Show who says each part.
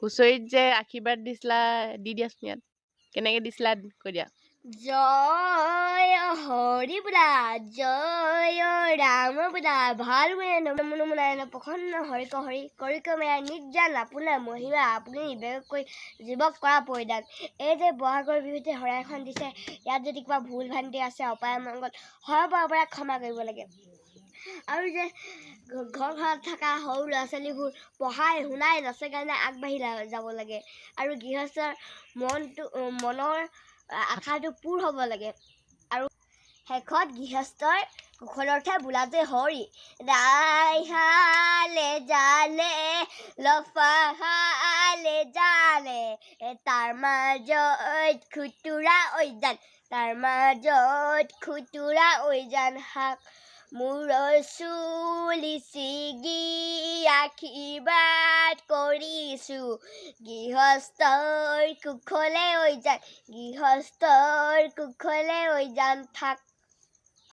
Speaker 1: হুঁচৰিত যে আশীৰ্বাদ দিছিলা দি দিয়াচোন ইয়াত কেনেকে দিছিলা কৈ দিয়া
Speaker 2: জয় হৰি বোলা জয় ৰাম বোলা ভাল বোলে নমুনায়ন প্ৰসন্ন হৰি কৰি মেৰা নিৰ্জান আপোনাৰ মহিমা আপুনি নিবেদন কৰি জীৱক কৰা পৰিধান এই যে বহাগৰ বিহুতে শৰাইখন দিছে ইয়াত যদি কিবা ভুল ভ্ৰান্তি আছে অপায় মংগল হৰৰ পৰা ক্ষমা কৰিব লাগে আৰু যে ঘৰত থকা সৰু ল'ৰা ছোৱালীবোৰ পঢ়াই শুনাই নাচে গানে আগবাঢ়ি যাব লাগে আৰু গৃহস্থৰ মনৰ আশাটো পূৰ হ'ব লাগে আৰু শেষত গৃহস্থৰ কুশলৰ্থে বোলাতে হৰি দাইহালে জালে লফাহালে জালে তাৰ মাজত খুতুৰা ঐজান শাক মূৰৰ চুলি ছিগি আশীৰ্বাদ কৰিছোঁ গৃহস্থৰ কুশলে ঐজান থাক